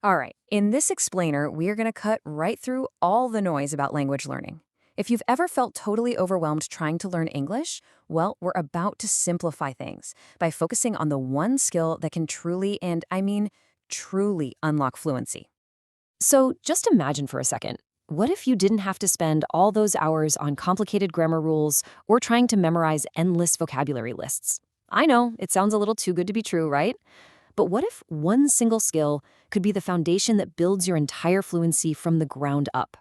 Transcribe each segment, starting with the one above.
All right, in this explainer, we are going to cut right through all the noise about language learning. If you've ever felt totally overwhelmed trying to learn English, well, we're about to simplify things by focusing on the one skill that can truly, and I mean truly, unlock fluency. So just imagine for a second, what if you didn't have to spend all those hours on complicated grammar rules or trying to memorize endless vocabulary lists? I know, it sounds a little too good to be true, right? But what if one single skill could be the foundation that builds your entire fluency from the ground up?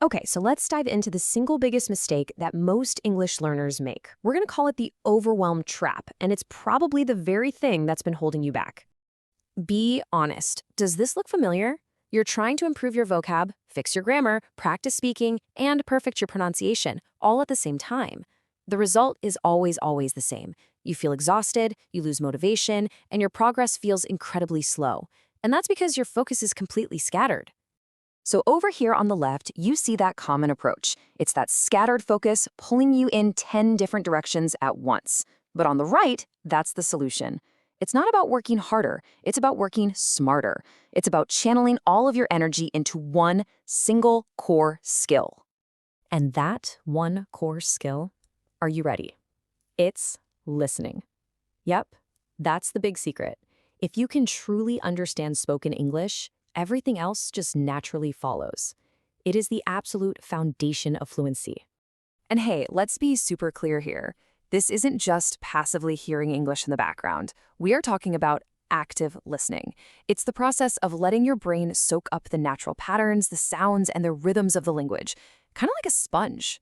Okay, so let's dive into the single biggest mistake that most English learners make. We're going to call it the overwhelm trap, and it's probably the very thing that's been holding you back. Be honest. Does this look familiar? You're trying to improve your vocab, fix your grammar, practice speaking, and perfect your pronunciation, all at the same time. The result is always the same. You feel exhausted, you lose motivation, and your progress feels incredibly slow. And that's because your focus is completely scattered. So over here on the left, you see that common approach. It's that scattered focus pulling you in 10 different directions at once. But on the right, that's the solution. It's not about working harder, it's about working smarter. It's about channeling all of your energy into one single core skill. And that one core skill, are you ready? It's listening. Yep, that's the big secret. If you can truly understand spoken English, everything else just naturally follows. It is the absolute foundation of fluency. And hey, let's be super clear here. This isn't just passively hearing English in the background. We are talking about active listening. It's the process of letting your brain soak up the natural patterns, the sounds, and the rhythms of the language, kind of like a sponge.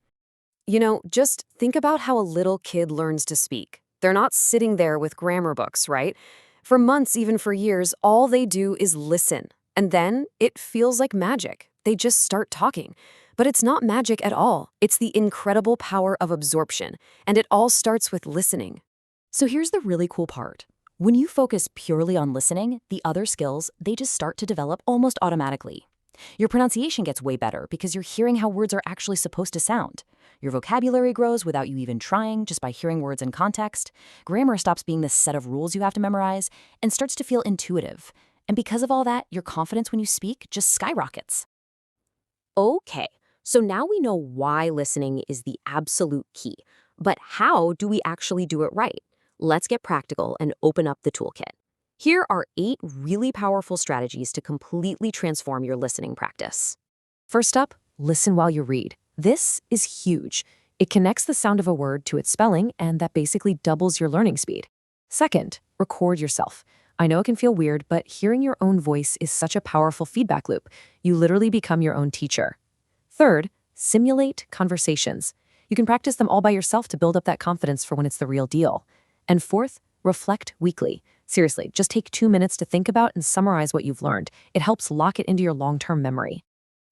Just think about how a little kid learns to speak. They're not sitting there with grammar books, right? For months, even for years, all they do is listen. And then it feels like magic. They just start talking. But it's not magic at all. It's the incredible power of absorption. And it all starts with listening. So here's the really cool part. When you focus purely on listening, the other skills, they just start to develop almost automatically. Your pronunciation gets way better because you're hearing how words are actually supposed to sound. Your vocabulary grows without you even trying, just by hearing words in context. Grammar stops being this set of rules you have to memorize and starts to feel intuitive. And because of all that, your confidence when you speak just skyrockets. Okay, so now we know why listening is the absolute key. But how do we actually do it right? Let's get practical and open up the toolkit. Here are 8 really powerful strategies to completely transform your listening practice. First up, listen while you read. This is huge. It connects the sound of a word to its spelling, and that basically doubles your learning speed. Second, record yourself. I know it can feel weird, but hearing your own voice is such a powerful feedback loop. You literally become your own teacher. Third, simulate conversations. You can practice them all by yourself to build up that confidence for when it's the real deal. And fourth, reflect weekly. Seriously, just take 2 minutes to think about and summarize what you've learned. It helps lock it into your long-term memory.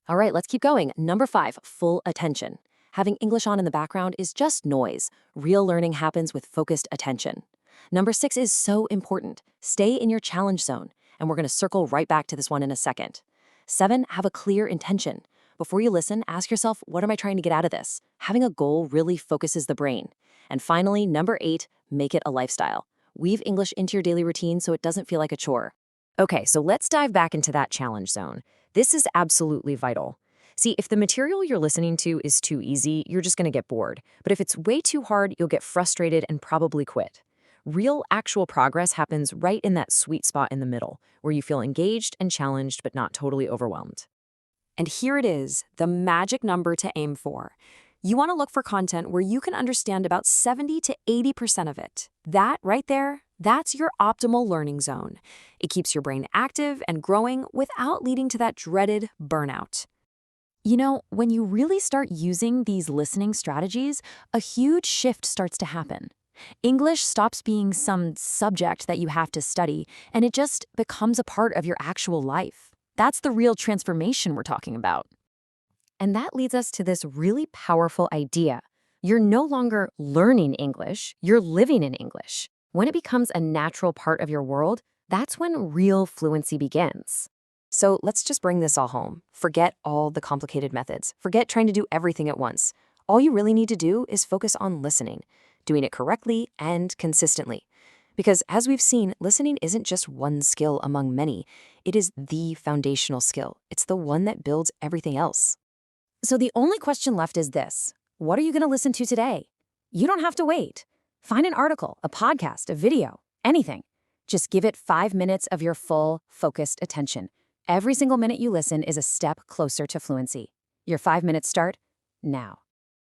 All right, let's keep going. Number 5, full attention. Having English on in the background is just noise. Real learning happens with focused attention. Number 6 is so important. Stay in your challenge zone. And we're going to circle right back to this one in a second. 7, have a clear intention. Before you listen, ask yourself, what am I trying to get out of this? Having a goal really focuses the brain. And finally, number 8, make it a lifestyle. Weave English into your daily routine so it doesn't feel like a chore. Okay, so let's dive back into that challenge zone. This is absolutely vital. See, if the material you're listening to is too easy, you're just going to get bored. But if it's way too hard, you'll get frustrated and probably quit. Real, actual progress happens right in that sweet spot in the middle, where you feel engaged and challenged but not totally overwhelmed. And here it is, the magic number to aim for. You want to look for content where you can understand about 70 to 80% of it. That right there, that's your optimal learning zone. It keeps your brain active and growing without leading to that dreaded burnout. When you really start using these listening strategies, a huge shift starts to happen. English stops being some subject that you have to study, and it just becomes a part of your actual life. That's the real transformation we're talking about. And that leads us to this really powerful idea. You're no longer learning English, you're living in English. When it becomes a natural part of your world, that's when real fluency begins. So let's just bring this all home. Forget all the complicated methods. Forget trying to do everything at once. All you really need to do is focus on listening, doing it correctly and consistently. Because as we've seen, listening isn't just one skill among many. It is the foundational skill. It's the one that builds everything else. So the only question left is this: what are you going to listen to today? You don't have to wait. Find an article, a podcast, a video, anything. Just give it 5 minutes of your full, focused attention. Every single minute you listen is a step closer to fluency. Your 5 minutes start now.